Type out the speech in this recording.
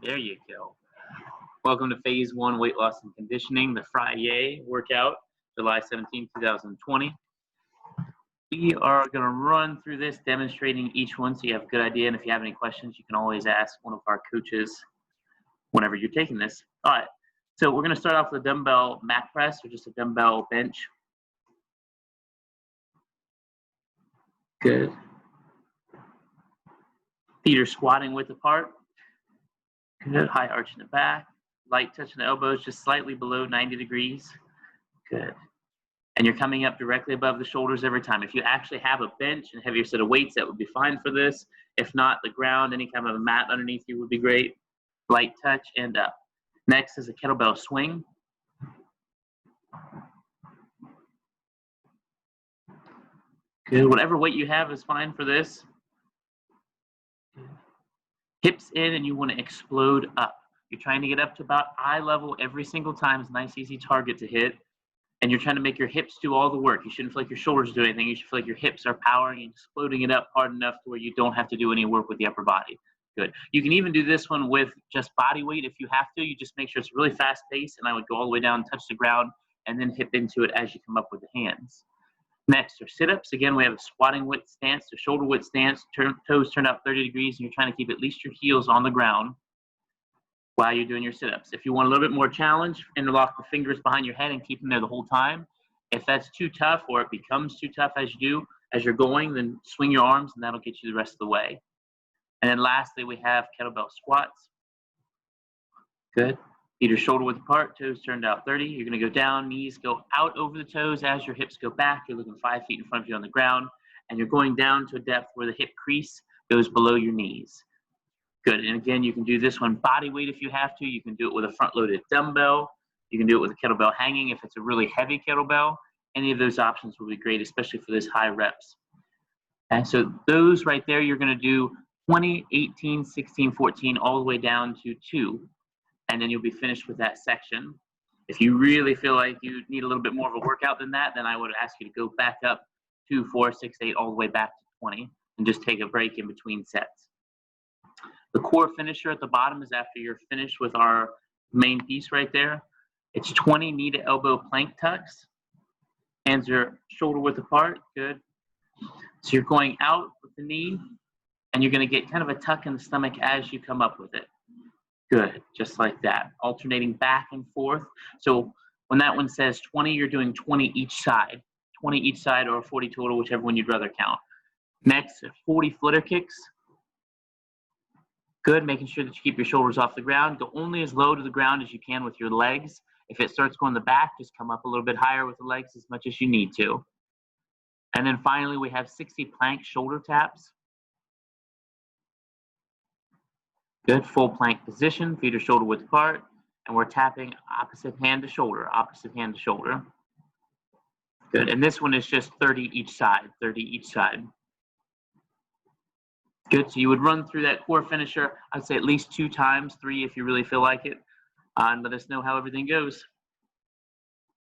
There you go. Welcome to Phase 1 Weight Loss and Conditioning, the Friday workout, July 17, 2020. We are going to run through this, demonstrating each one so you have a good idea. And if you have any questions, you can always ask one of our coaches whenever you're taking this. All right, so we're going to start off with a dumbbell mat press, or just a dumbbell bench. Good. Feet are squatting width apart. Good. High arch in the back. Light touching the elbows just slightly below 90 degrees. Good. And you're coming up directly above the shoulders every time. If you actually have a bench and heavier set of weights, that would be fine for this. If not, the ground, any kind of a mat underneath you would be great. Light touch and up. Next is a kettlebell swing. Good. Whatever weight you have is fine for this. Hips in, and you want to explode up. You're trying to get up to about eye level every single time. It's a nice, easy target to hit. And you're trying to make your hips do all the work. You shouldn't feel like your shoulders do anything. You should feel like your hips are powering and exploding it up hard enough to where you don't have to do any work with the upper body. Good. You can even do this one with just body weight if you have to. You just make sure it's really fast paced, and I would go all the way down, touch the ground, and then hip into it as you come up with the hands. Next are sit-ups. Again, we have a squatting width stance, a shoulder width stance, toes turned out 30 degrees, and you're trying to keep at least your heels on the ground while you're doing your sit-ups. If you want a little bit more challenge, interlock the fingers behind your head and keep them there the whole time. If that's too tough, or it becomes too tough as you're going, then swing your arms, and that'll get you the rest of the way. And then lastly, we have kettlebell squats. Good. Feet are shoulder width apart, toes turned out 30. You're going to go down, knees go out over the toes as your hips go back. You're looking 5 feet in front of you on the ground, and you're going down to a depth where the hip crease goes below your knees. Good. And again, you can do this one body weight if you have to. You can do it with a front-loaded dumbbell. You can do it with a kettlebell hanging if it's a really heavy kettlebell. Any of those options will be great, especially for this high reps. And so those right there, you're going to do 20, 18, 16, 14, all the way down to 2. And then you'll be finished with that section. If you really feel like you need a little bit more of a workout than that, then I would ask you to go back up 2, 4, 6, 8, all the way back to 20, and just take a break in between sets. The core finisher at the bottom is after you're finished with our main piece right there. It's 20 knee to elbow plank tucks. Hands are shoulder width apart. Good. So you're going out with the knee, and you're going to get kind of a tuck in the stomach as you come up with it. Good, just like that, alternating back and forth. So when that one says 20, you're doing 20 each side. 20 each side, or 40 total, whichever one you'd rather count. Next, 40 flitter kicks. Good, making sure that you keep your shoulders off the ground. Go only as low to the ground as you can with your legs. If it starts going the back, just come up a little bit higher with the legs as much as you need to. And then finally, we have 60 plank shoulder taps. Good, full plank position, feet are shoulder width apart, and we're tapping opposite hand to shoulder, opposite hand to shoulder. Good, and this one is just 30 each side, 30 each side. Good, so you would run through that core finisher, I'd say at least 2 times, 3 if you really feel like it, and let us know how everything goes.